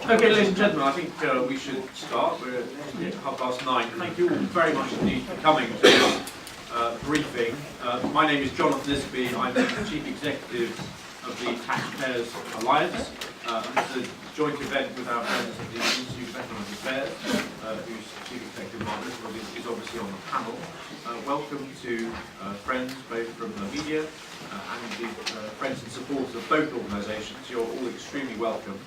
Okay, ladies and gentlemen, I think we should start. We're at 9:30. Thank you all very much indeed for coming to this briefing. My name is Jonathan Isaby. I'm the Chief Executive of the TaxPayers Alliance. It's a joint event with our friends at the Institute of Economic Affairs, whose Chief Executive Mark Littlewood is obviously on the panel. Welcome to friends both from the media and the friends and supporters of both organisations. You're all extremely welcome.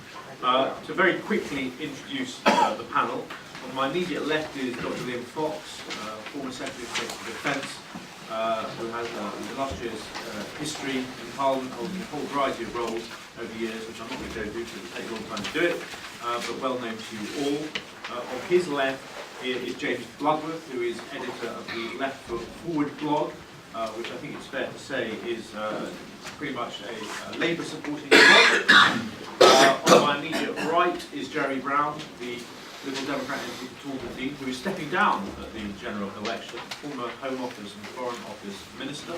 To very quickly introduce the panel, on my immediate left is Dr. Liam Fox, former Secretary of State for Defence, who has an illustrious history in Parliament, holding a whole variety of roles over the years, which I'm not going to go through because it will take a long time to do it, but well known to you all. On his left is James Bloodworth, who is editor of the Left Foot Forward blog, which I think it's fair to say is pretty much a Labour supporting blog. On my immediate right is Browne, the Liberal Democrat MP who is stepping down at the general election, former Home Office and Foreign Office Minister.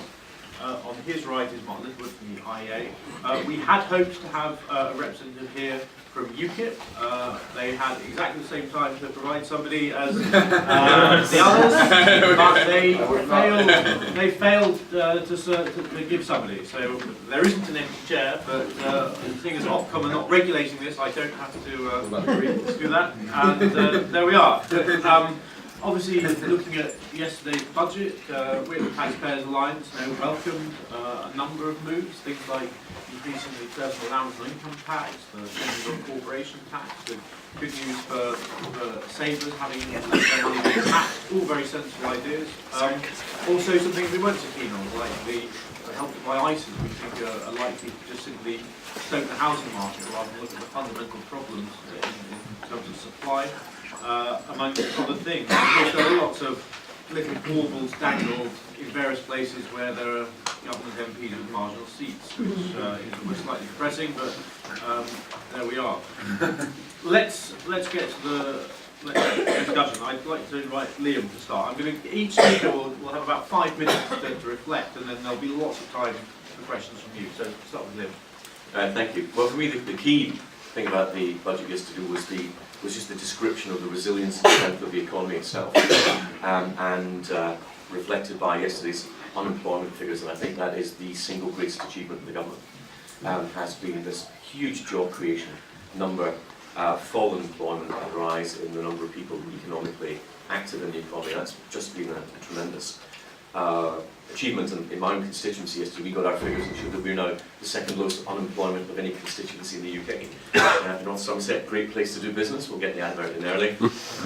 On his right is Mark Littlewood from the IEA. We had hoped to have a representative here from UKIP. They had exactly the same time to provide somebody as the others, but they failed to give somebody. So there isn't an empty chair, but seeing as Ofcom are not regulating this, I don't have to do that. And there we are. Obviously, looking at yesterday's budget, we at the Taxpayers Alliance welcomed a number of moves, things like increasing the personal allowance and income tax, the changes on corporation tax, the good news for savers having their money taxed, all very sensible ideas. Also some things we weren't so keen on, like the help to buy ISAs, we think are likely to just simply stoke the housing market rather than look at the fundamental problems in terms of supply. Among other things. Of course, there are lots of little baubles dangled in various places where there are government MPs with marginal seats, which is almost slightly depressing, but there we are. Let's get to the discussion. I'd like to invite Liam to start. Each speaker will have about 5 minutes to reflect, and then there'll be lots of time for questions from you. So start with Liam. Thank you. Well, for me, the key thing about the budget yesterday was just the description of the resilience and strength of the economy itself, and reflected by yesterday's unemployment figures, and I think that is the single greatest achievement of the government, has been this huge job creation number, fall in employment, and rise in the number of people economically active in the economy. That's just been a tremendous achievement. In my own constituency yesterday, we got our figures and showed that we're now the second lowest unemployment of any constituency in the UK. North Somerset, great place to do business. We'll get the advert in early.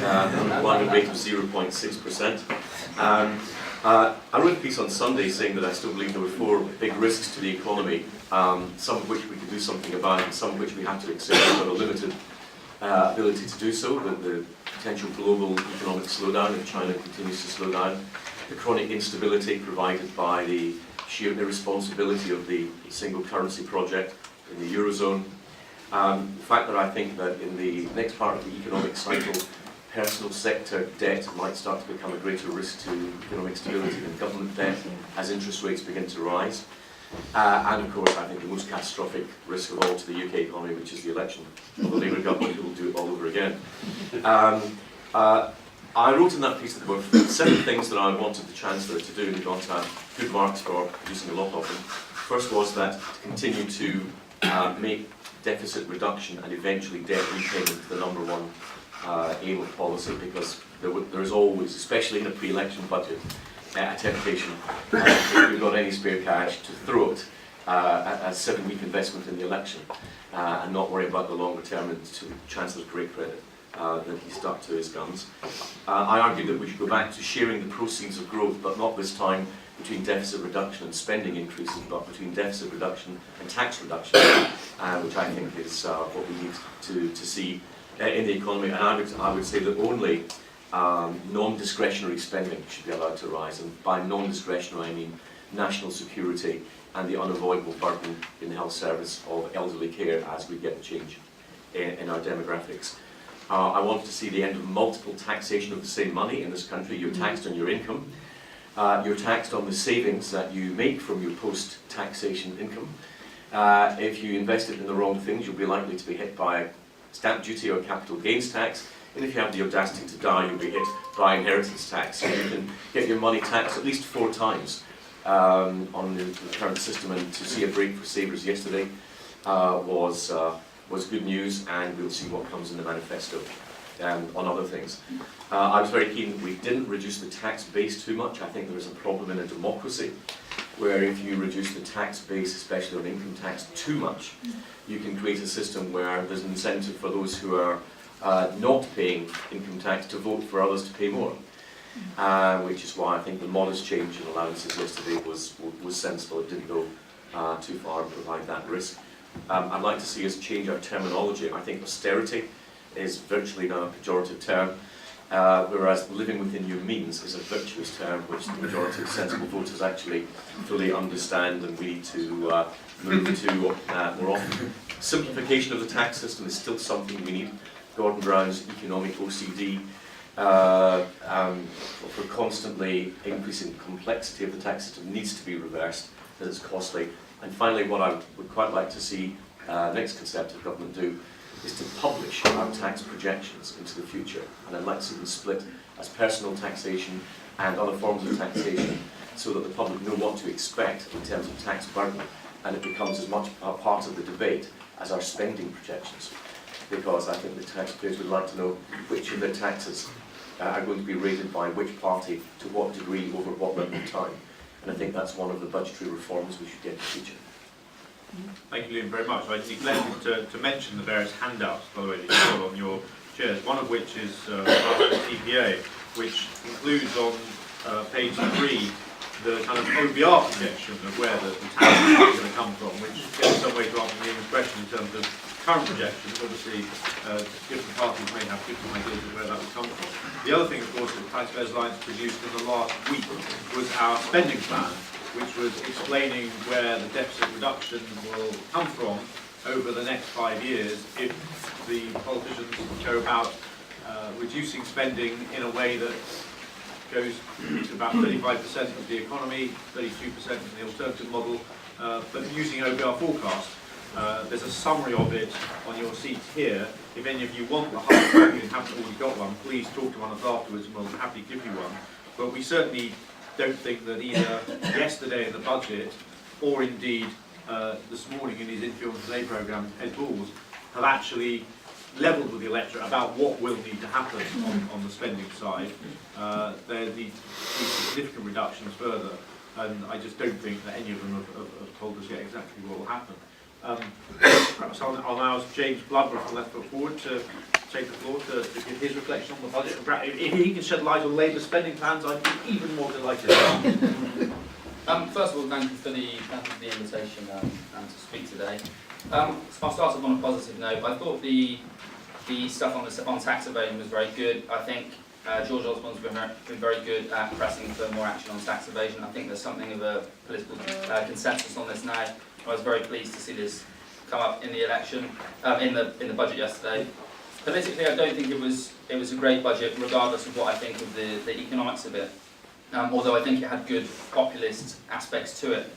Unemployment rate of 0.6%. I wrote a piece on Sunday saying that I still believe there were 4 big risks to the economy, some of which we could do something about, and some of which we have to accept we've got a limited ability to do so. The potential global economic slowdown if China continues to slow down. The chronic instability provided by the sheer irresponsibility of the single currency project in the Eurozone. The fact that I think that in the next part of the economic cycle, personal sector debt might start to become a greater risk to economic stability than government debt as interest rates begin to rise. And of course, I think the most catastrophic risk of all to the UK economy, which is the election of the Labour government, who will do it all over again. I wrote in that piece that there were 7 things that I wanted the Chancellor to do, and he got good marks for producing a lot of them. First was that to continue to make deficit reduction and eventually debt repayment the #1 aim of policy, because there is always, especially in a pre-election budget, a temptation, if you've got any spare cash, to throw it at a 7-week investment in the election and not worry about the longer term, and to the Chancellor's great credit. That he stuck to his guns. I argued that we should go back to sharing the proceeds of growth, but not this time between deficit reduction and spending increases, but between deficit reduction and tax reduction, which I think is what we need to see in the economy. And I would say that only non-discretionary spending should be allowed to rise, and by non-discretionary I mean national security and the unavoidable burden in the health service of elderly care as we get a change in our demographics. I want to see the end of multiple taxation of the same money in this country. You're taxed on your income. You're taxed on the savings that you make from your post-taxation income. If you invest it in the wrong things, you'll be likely to be hit by stamp duty or capital gains tax, and if you have the audacity to die, you'll be hit by inheritance tax. So you can get your money taxed at least 4 times on the current system, and to see a break for savers yesterday was good news, and we'll see what comes in the manifesto on other things. I was very keen that we didn't reduce the tax base too much. I think there is a problem in a democracy where if you reduce the tax base, especially on income tax, too much, you can create a system where there's an incentive for those who are not paying income tax to vote for others to pay more. Which is why I think the modest change in allowances yesterday was sensible. It didn't go too far and provide that risk. I'd like to see us change our terminology. I think austerity is virtually now a pejorative term, whereas living within your means is a virtuous term which the majority of sensible voters actually fully understand, and we need to move to more often. Simplification of the tax system is still something we need. Gordon Browne's economic OCD for constantly increasing complexity of the tax system needs to be reversed, as it's costly. And finally, what I would quite like to see next Conservative government do is to publish our tax projections into the future. And I'd like to see them split as personal taxation and other forms of taxation, so that the public know what to expect in terms of tax burden, and it becomes as much a part of the debate as our spending projections. Because I think the taxpayers would like to know which of their taxes are going to be rated by which party, to what degree, over what length of time. And I think that's one of the budgetary reforms we should get in the future. Thank you, Liam, very much. I neglected to mention the various handouts, by the way, that you got on your chairs, one of which is the TPA, which includes on page 3 the kind of OBR projection of where the tax is going to come from, which goes some way to answer Liam's question in terms of current projections. Obviously, different parties may have different ideas of where that will come from. The other thing, of course, that TaxPayers Alliance produced in the last week was our spending plan, which was explaining where the deficit reduction will come from over the next 5 years if the politicians go about reducing spending in a way that goes to about 35% of the economy, 32% in the alternative model, but using OBR forecast. There's a summary of it on your seats here. If any of you want the hard copy and haven't already got one, please talk to one of us afterwards and we'll happily give you one. But we certainly don't think that either yesterday in the budget or indeed this morning in his Interview on Today programme, Ed Balls, have actually levelled with the electorate about what will need to happen on the spending side. There need to be significant reductions further, and I just don't think that any of them have told us yet exactly what will happen. Perhaps I'll now ask James Bloodworth from Left Foot Forward to take the floor to give his reflection on the budget. If he can shed light on Labour's spending plans, I'd be even more delighted. First of all, thank you for the invitation to speak today. So I'll start off on a positive note. I thought the stuff on tax evasion was very good. I think George Osborne's been very good at pressing for more action on tax evasion. I think there's something of a political consensus on this now. I was very pleased to see this come up in the election, in the budget yesterday. Politically, I don't think it was a great budget, regardless of what I think of the economics of it. Although I think it had good populist aspects to it.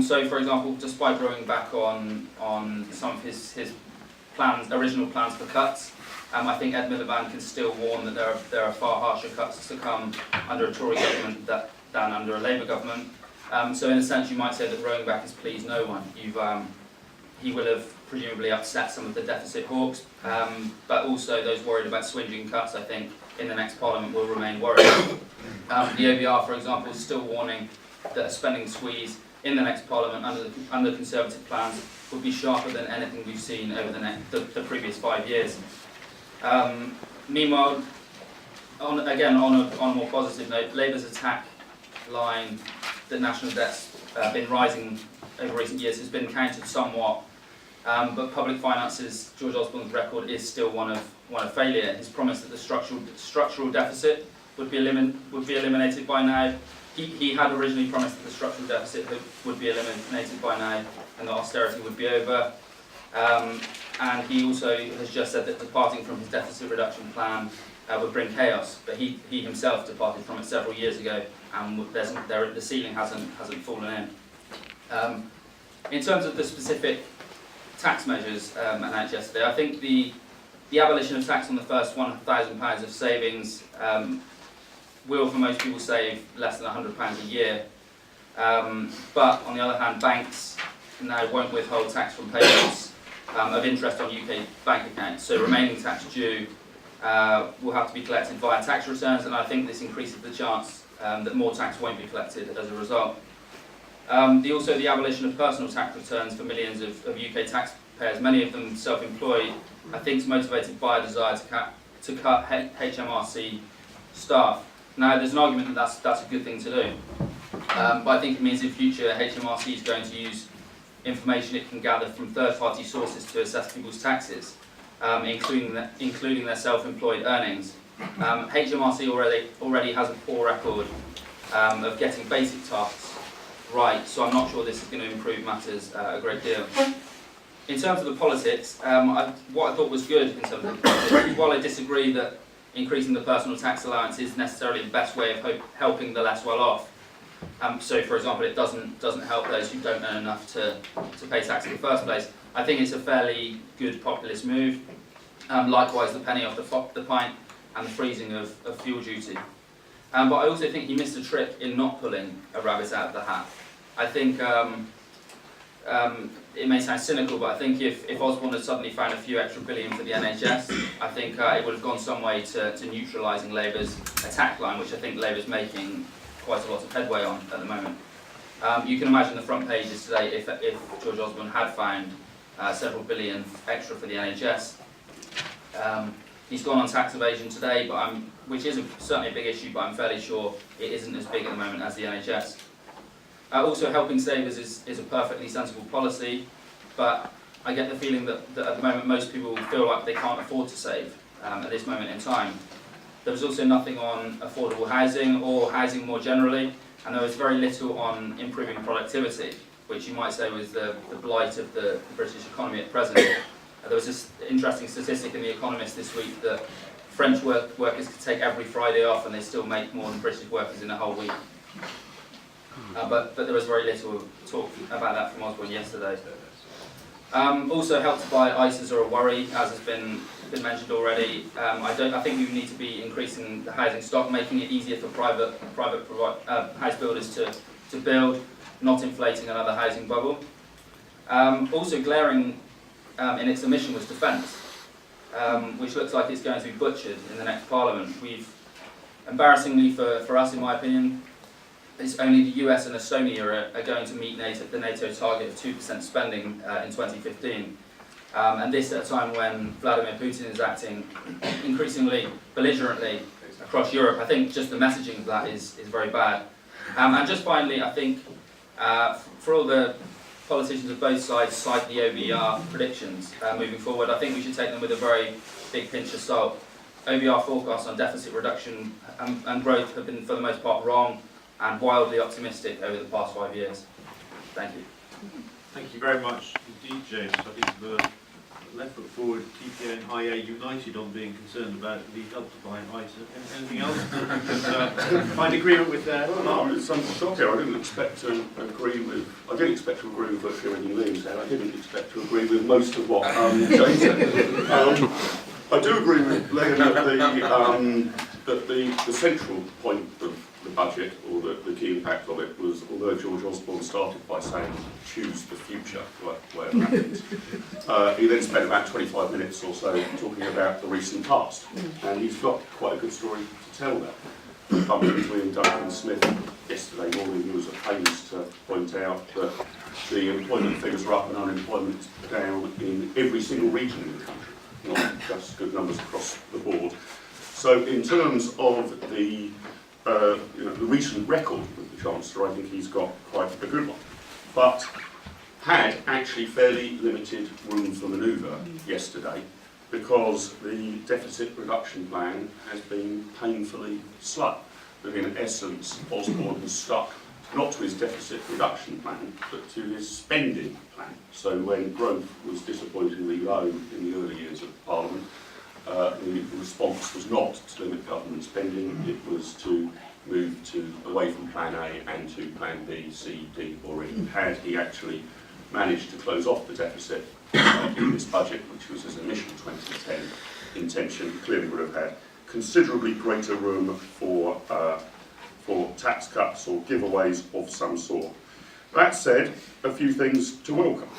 So, for example, despite rowing back on some of his original plans for cuts, I think Ed Miliband can still warn that there are far harsher cuts to come under a Tory government than under a Labour government. So in a sense, you might say that rowing back has pleased no one. He will have presumably upset some of the deficit hawks, but also those worried about swinging cuts, I think, in the next Parliament will remain worried. The OBR, for example, is still warning that a spending squeeze in the next Parliament under Conservative plans would be sharper than anything we've seen over the previous 5 years. Meanwhile, on a more positive note, Labour's attack line that national debt's been rising over recent years has been countered somewhat, but public finances, George Osborne's record is still one of failure. His promise that the structural deficit would be eliminated by now. He had originally promised that the structural deficit would be eliminated by now and that austerity would be over. And he also has just said that departing from his deficit reduction plan would bring chaos, but he himself departed from it several years ago, and the ceiling hasn't fallen in. In terms of the specific tax measures announced yesterday. I think the abolition of tax on the first £1,000 of savings will, for most people, save less than £100 a year. But on the other hand, banks now won't withhold tax from payments of interest on UK bank accounts. So remaining tax due will have to be collected via tax returns, and I think this increases the chance that more tax won't be collected as a result. Also the abolition of personal tax returns for millions of UK taxpayers, many of them self-employed, I think is motivated by a desire to cut HMRC staff. Now there's an argument that that's a good thing to do, but I think it means in future HMRC is going to use information it can gather from third-party sources to assess people's taxes, including their self-employed earnings. HMRC already has a poor record of getting basic tasks right, so I'm not sure this is going to improve matters a great deal. In terms of the politics, what I thought was good in terms of the politics, while I disagree that increasing the personal tax allowance is necessarily the best way of helping the less well off. So, for example, it doesn't help those who don't earn enough to pay tax in the first place. I think it's a fairly good populist move. Likewise, the penny off the pint and the freezing of fuel duty. But I also think he missed a trick in not pulling a rabbit out of the hat. I think it may sound cynical, but I think if Osborne had suddenly found a few extra billion for the NHS, I think it would have gone some way to neutralising Labour's attack line, which I think Labour's making quite a lot of headway on at the moment. You can imagine the front pages today if George Osborne had found several billion extra for the NHS. He's gone on tax evasion today, which is certainly a big issue, but I'm fairly sure it isn't as big at the moment as the NHS. Also, helping savers is a perfectly sensible policy, but I get the feeling that at the moment most people feel like they can't afford to save at this moment in time. There was also nothing on affordable housing or housing more generally, and there was very little on improving productivity, which you might say was the blight of the British economy at present. There was this interesting statistic in The Economist this week that French workers could take every Friday off and they still make more than British workers in a whole week. But there was very little talk about that from Osborne yesterday. Also helped by ISAs are a worry, as has been mentioned already. I think we need to be increasing the housing stock, making it easier for private house builders to build, not inflating another housing bubble. Also glaring in its omission was defence, which looks like it's going to be butchered in the next Parliament. Embarrassingly for us, in my opinion, it's only the US and Estonia are going to meet the NATO target of 2% spending in 2015. And this at a time when Vladimir Putin is acting increasingly belligerently across Europe. I think just the messaging of that is very bad. And just finally, I think for all the politicians of both sides cite the OBR predictions moving forward, I think we should take them with a very big pinch of salt. OBR forecasts on deficit reduction and growth have been, for the most part, wrong and wildly optimistic over the past 5 years. Thank you. Thank you very much indeed, James. I think the left foot forward, TPA and IA united on being concerned about the help to buy ISA. Anything else that you can find agreement with there? Well, no, it's shocking. I didn't expect to agree with virtually everything Liam said. I didn't expect to agree with most of what James said. I do agree with Liam that the central point of the budget, or the key impact of it, was, although George Osborne started by saying choose the future, whatever happens, he then spent about 25 minutes or so talking about the recent past, and he's got quite a good story to tell there. Between Duncan and Smith yesterday morning, he was at pains to point out that the employment figures are up and unemployment is down in every single region in the country, not just good numbers across the board. So in terms of the recent record with the Chancellor, I think he's got quite a good one, but had actually fairly limited room for manoeuvre yesterday because the deficit reduction plan has been painfully slow. That in essence, Osborne has stuck not to his deficit reduction plan, but to his spending plan. So when growth was disappointingly low in the early years of Parliament, the response was not to limit government spending, it was to move away from Plan A and to Plan B, C, D, or E. Had he actually managed to close off the deficit in this budget, which was his initial 2010 intention, he clearly would have had considerably greater room for tax cuts or giveaways of some sort. That said, a few things to welcome.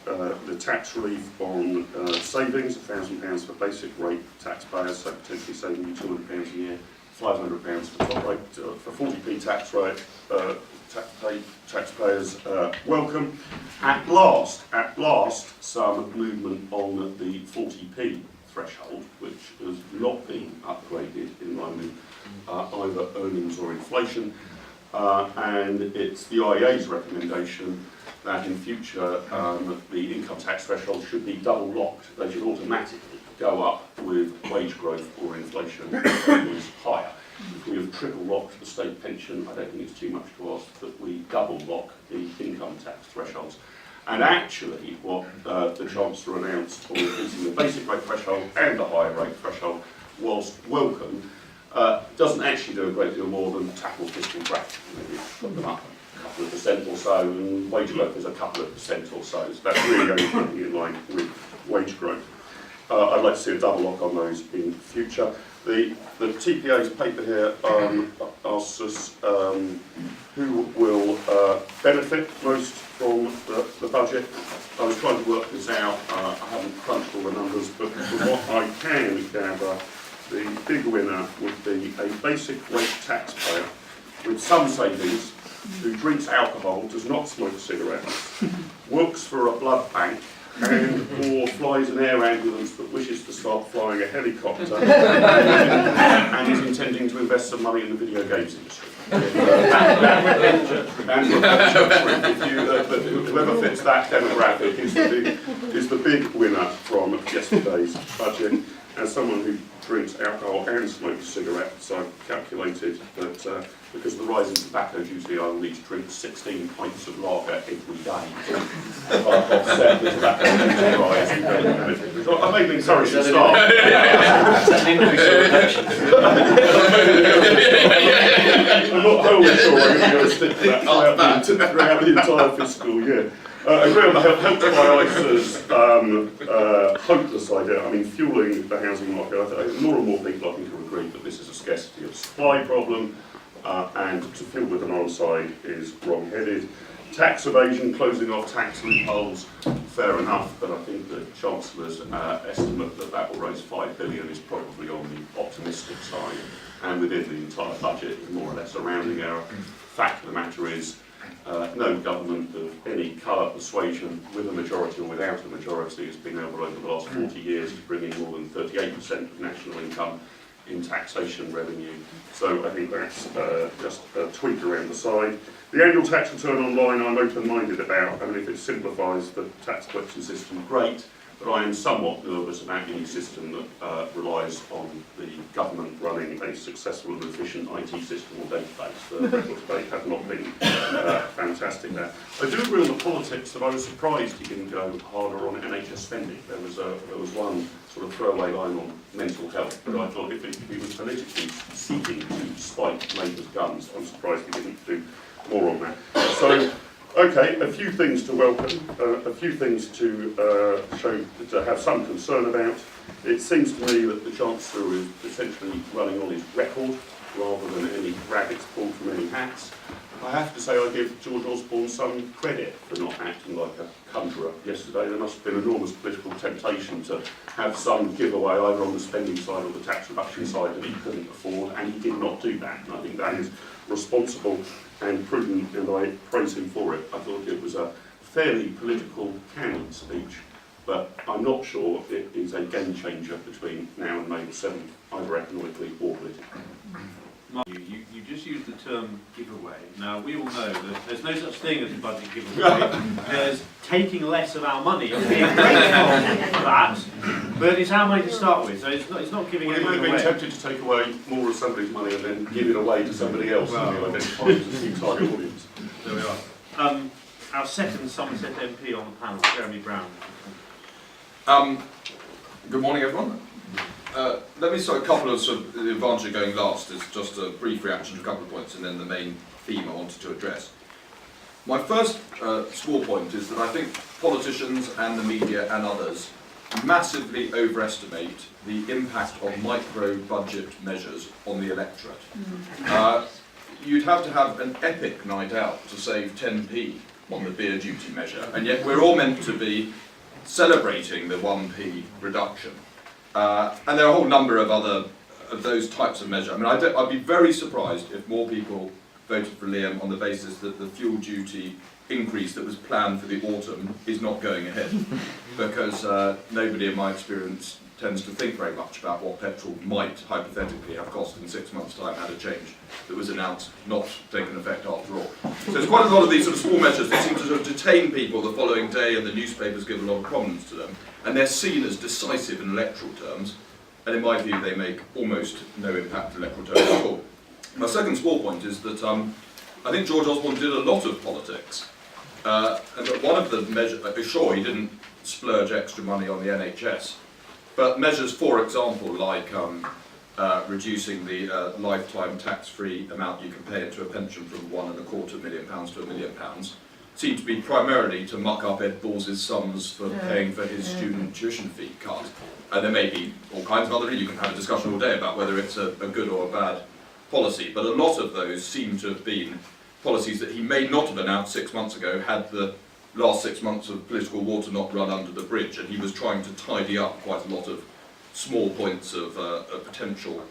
The tax relief on savings, £1,000 for basic rate taxpayers, so potentially saving you £200 a year, £500 for top rate, for 40p tax rate, taxpayers welcome. At last, some movement on the 40p threshold, which has not been upgraded in line with either earnings or inflation, and it's the IEA's recommendation that in future the income tax threshold should be double locked. They should automatically go up with wage growth or inflation is higher. If we have triple locked the state pension, I don't think it's too much to ask that we double lock the income tax thresholds. And actually what the Chancellor announced on increasing the basic rate threshold and the higher rate threshold, whilst welcome, doesn't actually do a great deal more than tackle fiscal gravity. Maybe put them up a couple of % or so, and wage growth is a couple of % or so. So that's really only putting in line with wage growth. I'd like to see a double lock on those in future. The TPA's paper here asks us who will benefit most from the budget. I was trying to work this out. I haven't crunched all the numbers, but from what I can gather, the big winner would be a basic rate taxpayer with some savings, who drinks alcohol, does not smoke cigarettes, works for a blood bank, or flies an air ambulance but wishes to start flying a helicopter and is intending to invest some money in the video games industry. Whoever fits that demographic is the big winner from yesterday's budget. As someone who drinks alcohol and smokes cigarettes, I've calculated that because of the rise in tobacco duty, I will need to drink 16 pints of lager every day to offset the tobacco duty rise. So I may be encouraged to start. That's an increase or reduction. I'm not wholly sure I'm going to stick to that throughout the entire fiscal year. I agree on the Help to Buy ISA's hopeless idea. I mean, fuelling the housing market. I think more and more people I think will agree that this is a scarcity of supply problem, and to fuel with an on side is wrong-headed. Tax evasion, closing off tax loopholes, fair enough, but I think the Chancellor's estimate that that will raise £5 billion is probably on the optimistic side, and within the entire budget is more or less a rounding error. Fact of the matter is, no government of any colour, persuasion, with a majority or without a majority, has been able over the last 40 years to bring in more than 38% of national income in taxation revenue. So I think that's just a tweak around the side. The annual tax return online I'm open-minded about. I mean, if it simplifies the tax collection system, great, but I am somewhat nervous about any system that relies on the government running a successful and efficient IT system or database. The record debate have not been fantastic there. I do agree on the politics that I was surprised he didn't go harder on NHS spending. There was one sort of throwaway line on mental health, but I thought if he was politically seeking to spike Labour's guns, I'm surprised he didn't do more on that. So, okay, a few things to welcome, a few things to show, to have some concern about. It seems to me that the Chancellor is essentially running on his record rather than any rabbits pulled from any hats. I have to say I give George Osborne some credit for not acting like a conjurer yesterday. There must have been enormous political temptation to have some giveaway either on the spending side or the tax reduction side that he couldn't afford, and he did not do that. And I think that is responsible and prudent, and I praise him for it. I thought it was a fairly political, candid speech, but I'm not sure it is a game changer between now and May the 7th, either economically or politically. You just used the term giveaway. Now, we all know that there's no such thing as a budget giveaway. There's taking less of our money and being grateful for that, but it's our money to start with, so it's not giving Well, anyone you would have away. been tempted to take away more of somebody's money and then give it away to somebody else and you identify as a new target audience. There we are. Our second Somerset MP on the panel, Jeremy Browne. Good morning, everyone. Let me start a couple of the advantage of going last is just a brief reaction to a couple of points and then the main theme I wanted to address. My first small point is that I think politicians and the media and others massively overestimate the impact of micro-budget measures on the electorate. You'd have to have an epic night out to save 10p on the beer duty measure, and yet we're all meant to be celebrating the 1p reduction. And there are a whole number of other of those types of measures. I mean, I'd be very surprised if more people voted for Liam on the basis that the fuel duty increase that was planned for the autumn is not going ahead, because nobody in my experience tends to think very much about what petrol might hypothetically have cost in 6 months' time had a change that was announced not taken effect after all. So there's quite a lot of these sort of small measures that seem to sort of detain people the following day, and the newspapers give a lot of prominence to them, and they're seen as decisive in electoral terms, and in my view they make almost no impact in electoral terms at all. My second small point is that I think George Osborne did a lot of politics, and that one of the measures, sure, he didn't splurge extra money on the NHS, but measures, for example, like reducing the lifetime tax-free amount you can pay into a pension from £1.25 million to £1 million, seem to be primarily to muck up Ed Balls' sums for paying for his student tuition fee cut. And there may be all kinds of other, you can have a discussion all day about whether it's a good or a bad policy, but a lot of those seem to have been policies that he may not have announced 6 months ago had the last 6 months of political water not run under the bridge, and he was trying to tidy up quite a lot of small points of potential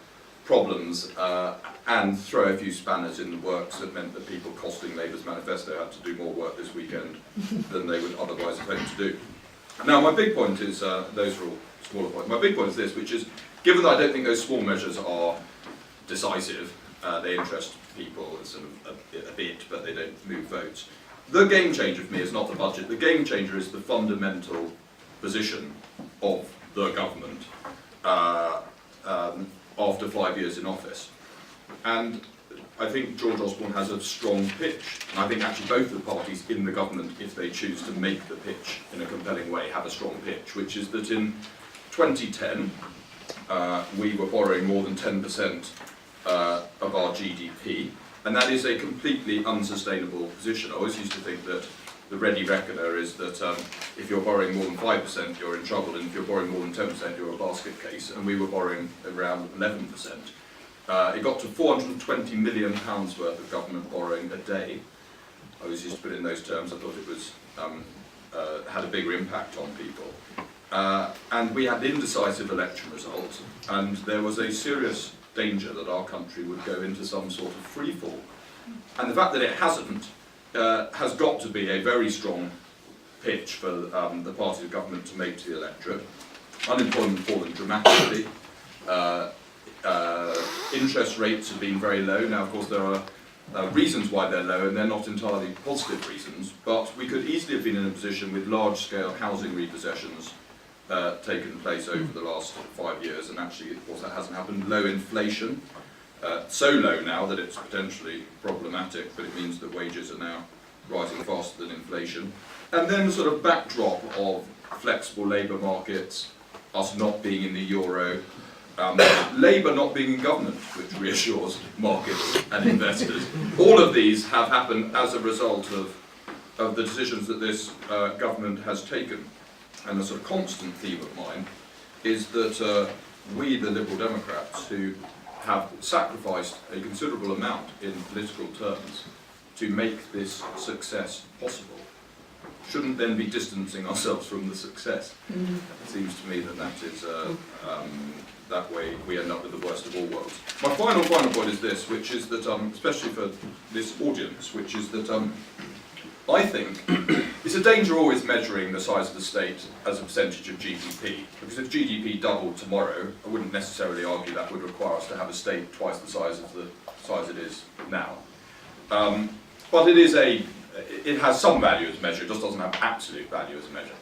problems and throw a few spanners in the works that meant that people costing Labour's manifesto had to do more work this weekend than they would otherwise have hoped to do. Now my big point is, those are all smaller points, my big point is this, which is, given that I don't think those small measures are decisive, they interest people sort of a bit, but they don't move votes. The game changer for me is not the budget. The game changer is the fundamental position of the government after 5 years in office. And I think George Osborne has a strong pitch. And I think actually both the parties in the government, if they choose to make the pitch in a compelling way, have a strong pitch, which is that in 2010, we were borrowing more than 10% of our GDP. And that is a completely unsustainable position. I always used to think that the ready reckoner is that if you're borrowing more than 5%, you're in trouble, and if you're borrowing more than 10%, you're a basket case, and we were borrowing around 11%. It got to £420 million worth of government borrowing a day. I always used to put it in those terms. I thought it was had a bigger impact on people. And we had indecisive election results, and there was a serious danger that our country would go into some sort of free fall. And the fact that it hasn't has got to be a very strong pitch for the party of government to make to the electorate. Unemployment fallen dramatically. Interest rates have been very low. Now, of course, there are reasons why they're low, and they're not entirely positive reasons, but we could easily have been in a position with large-scale housing repossessions taken place over the last 5 years, and actually, of course, that hasn't happened. Low inflation, so low now that it's potentially problematic, but it means that wages are now rising faster than inflation. And then the sort of backdrop of flexible labour markets, us not being in the euro, Labour not being in government, which reassures markets and investors. All of these have happened as a result of the decisions that this government has taken. And a sort of constant theme of mine is that we, the Liberal Democrats, who have sacrificed a considerable amount in political terms to make this success possible, shouldn't then be distancing ourselves from the success. It seems to me that that is that way we end up with the worst of all worlds. My final point is this, which is that, especially for this audience, which is that I think it's a danger always measuring the size of the state as a percentage of GDP, because if GDP doubled tomorrow, I wouldn't necessarily argue that would require us to have a state twice the size of the size it is now. But it has some value as a measure, it just doesn't have absolute value as a measure.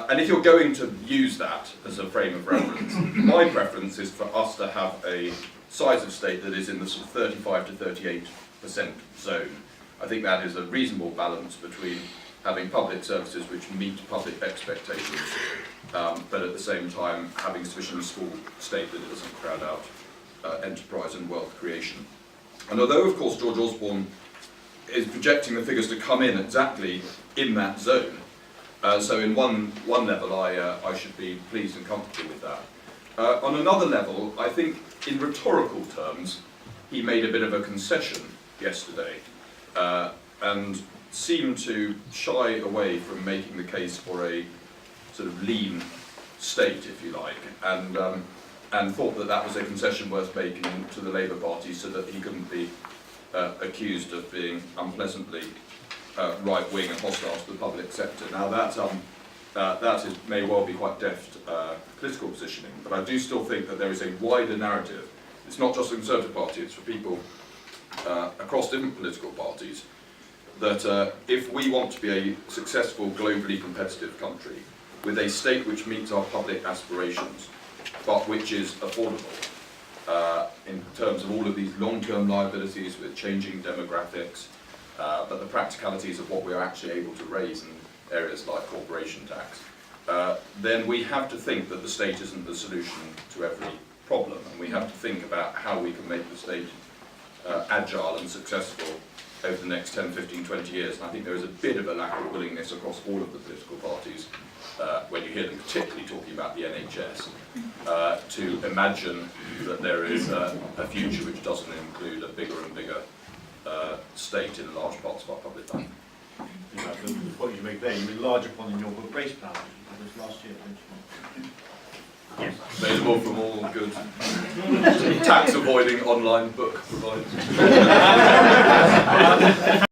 And if you're going to use that as a frame of reference, my preference is for us to have a size of state that is in the sort of 35 to 38% zone. I think that is a reasonable balance between having public services which meet public expectations, but at the same time having a sufficiently small state that it doesn't crowd out enterprise and wealth creation. And although, of course, George Osborne is projecting the figures to come in exactly in that zone. So in one level, I should be pleased and comfortable with that. On another level, I think in rhetorical terms, he made a bit of a concession yesterday and seemed to shy away from making the case for a sort of lean state, if you like, and thought that that was a concession worth making to the Labour Party so that he couldn't be accused of being unpleasantly right-wing and hostile to the public sector. Now that may well be quite deft political positioning, but I do still think that there is a wider narrative. It's not just the Conservative Party, it's for people across different political parties, that if we want to be a successful, globally competitive country, with a state which meets our public aspirations, but which is affordable, in terms of all of these long-term liabilities with changing demographics, but the practicalities of what we are actually able to raise in areas like corporation tax, then we have to think that the state isn't the solution to every problem, and we have to think about how we can make the state agile and successful over the next 10, 15, 20 years. And I think there is a bit of a lack of willingness across all of the political parties, when you hear them particularly talking about the NHS, to imagine that there is a future which doesn't include a bigger and bigger state in large parts of our public life. The point you make there, you enlarge upon in your book Race Plan, which was last year, didn't you? Yes. Available from all good tax avoiding online book providers.